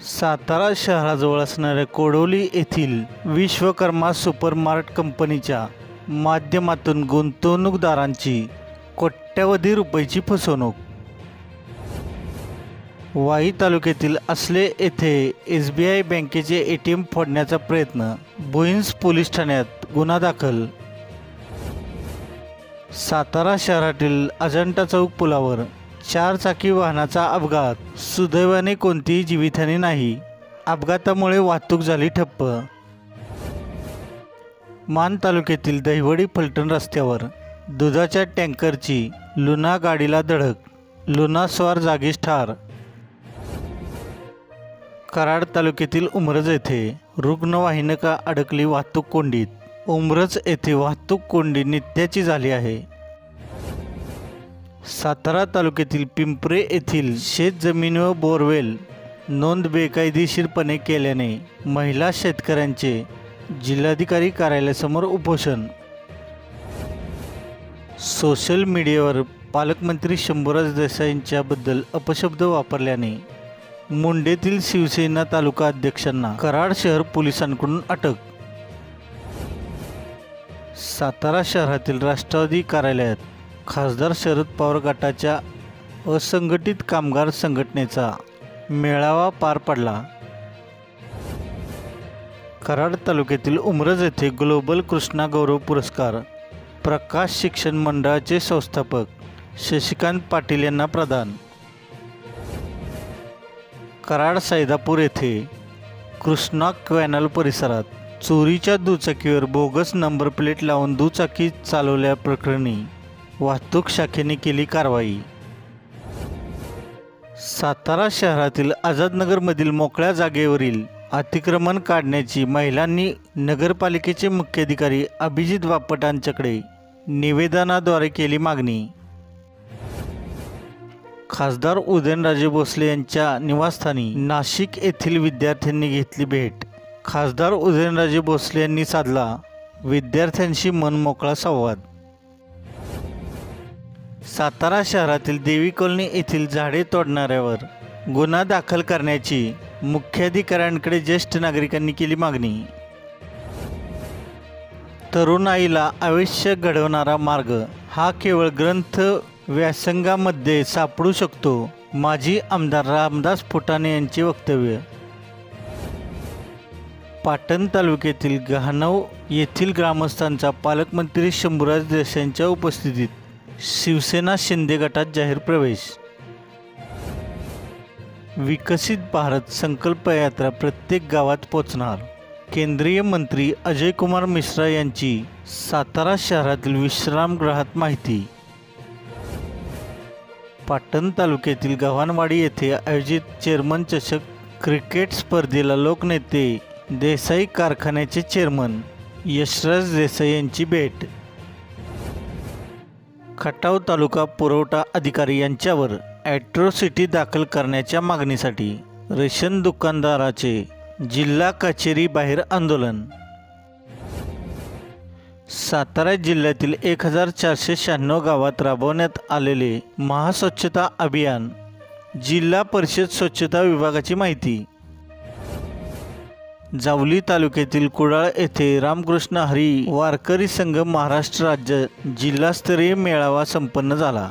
सातारा शहराजवळ असणाऱ्या कोडवली येथील विश्वकर्मा सुपरमार्ट कंपनीच्या माध्यमातून गुंतवणूकदारांची कोट्यवधी रुपयाची फसवणूक। वाई तालुक्यातील असले येथे SBI बँकेचे ATM फोडण्याचा प्रयत्न, भुईंज पोलीस ठाण्यात गुन्हा दाखल। सातारा शहरातील अजंठा चौक पुलावर 4 चाकी वाहनाचा अपघात, सुदैवाने कोणतीही जीवितहानी नाही। अपघातामुळे वाहतूक झाली ठप्प। मान तालुक्यातील दहिवडी फलटण रस्त्यावर दुधाच्या टँकरची लुना गाडीला धडक, लुना स्वार जागीच ठार। कराड तालुक्यातील उमरज येथे रुग्णवाहिका अडकली वाहतूक कोंडीत, उमरज येथे वाहतूक कोंडी नित्याची झाली आहे। सातारा तालुक्यातील पिंपरे येथील शेतजमीन व बोरवेल नोंद बेकायदेशीरपणे केल्याने महिला शेतकऱ्यांचे जिल्हाधिकारी कार्यालयासमोर उपोषण। सोशल मीडियावर पालकमंत्री शंभूराज देसाईंच्याबद्दल अपशब्द वापरल्याने मुंडेतील शिवसेना तालुका अध्यक्षांना कराड शहर पोलिसांकडून अटक। सातारा शहरातील राष्ट्रवादी कार्यालयात खासदार शरद पवार गटाच्या असंघटित कामगार संघटनेचा मेळावा पार पडला। कराड तालुक्यातील उमरज येथे ग्लोबल कृष्णा गौरव पुरस्कार प्रकाश शिक्षण मंडळाचे संस्थापक शशिकांत पाटील यांना प्रदान। कराड सैदापूर येथे कृष्णा कॅनल परिसरात चोरीच्या दुचाकीवर बोगस नंबर प्लेट लावून दुचाकी चालवल्याप्रकरणी वाहतूक शाखेने केली कारवाई। सातारा शहरातील आझादनगरमधील मोकळ्या जागेवरील अतिक्रमण काढण्याची महिलांनी नगरपालिकेचे मुख्याधिकारी अभिजित बापटांच्याकडे निवेदनाद्वारे केली मागणी। खासदार उदयनराजे भोसले यांच्या निवासस्थानी नाशिक येथील विद्यार्थ्यांनी घेतली भेट, खासदार उदयनराजे भोसले यांनी साधला विद्यार्थ्यांशी मनमोकळा संवाद। सातारा शहरातील देवी कॉलनी येथील झाडे तोडणाऱ्यावर गुन्हा दाखल करण्याची मुख्याधिकाऱ्यांकडे ज्येष्ठ नागरिकांनी केली मागणी। तरुणाईला आयुष्य घडवणारा मार्ग हा केवळ ग्रंथ व्यासंगामध्ये सापडू शकतो, माजी आमदार रामदास फुटाणे यांचे वक्तव्य। पाटण तालुक्यातील गहाणव येथील ग्रामस्थांचा पालकमंत्री शंभूराज देसाईंच्या उपस्थितीत शिवसेना शिंदे गटात जाहीर प्रवेश। विकसित भारत संकल्प यात्रा प्रत्येक गावात पोचणार, केंद्रीय मंत्री अजय कुमार मिश्रा यांची सातारा शहरातील विश्रामगृहात माहिती। पाटण तालुक्यातील गव्हाणवाडी येथे आयोजित चेअरमन चषक क्रिकेट स्पर्धेला लोकनेते देसाई कारखान्याचे चेअरमन यशराज देसाई यांची भेट। खटाव तालुका पुरवठा अधिकारी यांच्यावर ॲट्रॉसिटी दाखल करण्याच्या मागणीसाठी रेशन दुकानदाराचे जिल्हा कचेरी बाहेर आंदोलन। सातारा जिल्ह्यातील 1496 गावात राबवण्यात आलेले महास्वच्छता अभियान, जिल्हा परिषद स्वच्छता विभागाची माहिती। जावली तालुक्यातील कुडाळ येथे रामकृष्ण हरी वारकरी संघ महाराष्ट्र राज्य जिल्हास्तरीय मेळावा संपन्न झाला।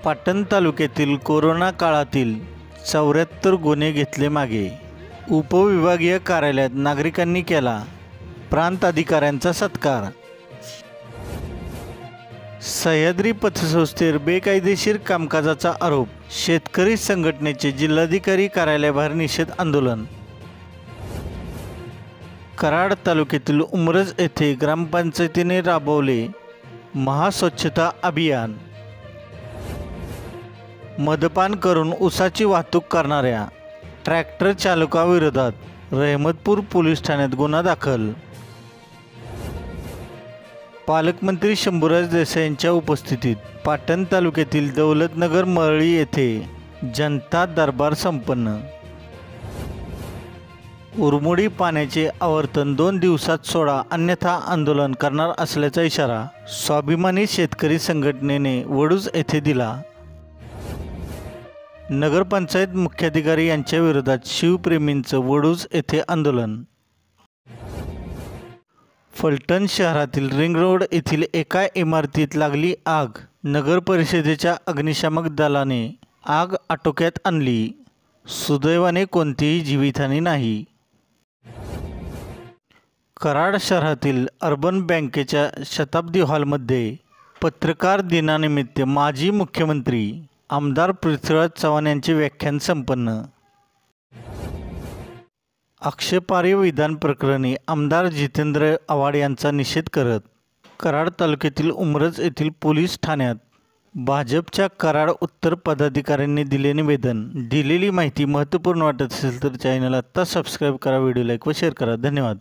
पाटण तालुक्यातील कोरोना काळातील 74 गुन्हे घेतले मागे, उपविभागीय कार्यालयात नागरिकांनी केला प्रांत अधिकाऱ्यांचा सत्कार। सह्याद्री पतसंस्थेवर बेकायदेशीर कामकाजाचा आरोप, शेतकरी संघटनेचे जिल्हाधिकारी कार्यालयाबाहेर निषेध आंदोलन। कराड तालुक्यातील उमरज येथे ग्रामपंचायतीने राबवले महास्वच्छता अभियान। मद्यपान करून ऊसाची वाहतूक करणाऱ्या ट्रॅक्टर चालकाविरोधात रहमतपूर पोलीस ठाण्यात गुन्हा दाखल। पालकमंत्री शंभूराज देसाई यांच्या उपस्थितीत पाटण तालुक्यातील दौलतनगर मरळी येथे जनता दरबार संपन्न। उरमोडी पाण्याचे आवर्तन 2 दिवसात सोडा अन्यथा आंदोलन करणार असल्याचा इशारा स्वाभिमानी शेतकरी संघटनेने वडूज येथे दिला। नगरपंचायत मुख्याधिकारी यांच्या विरोधात शिवप्रेमींचं वडूज येथे आंदोलन. फलटण शहरातील रिंग रोड येथील एका इमारतीत लागली आग. नगर परिषदेच्या अग्निशामक दलाने आग आटोक्यात आणली. सुदैवाने कोणतीही जीवितहानी नाही. कराड शहरातील अर्बन बँकेच्या शताब्दी हॉलमध्ये पत्रकार दिनानिमित्त माजी मुख्यमंत्री आमदार पृथ्वीराज चव्हाण यांचे व्याख्यान संपन्न. आक्षेपार्ह विधान प्रकरणी आमदार जितेंद्र आव्हाड यांचा निषेध करत कराड तालुक्यातील उमरज येथील पोलीस ठाण्यात भाजपच्या कराड उत्तर पदाधिकाऱ्यांनी दिले निवेदन. दिलेली माहिती महत्त्वपूर्ण वाटत असेल तर चॅनल आत्ता सबस्क्राईब करा, व्हिडिओ लाईक व शेअर करा. धन्यवाद.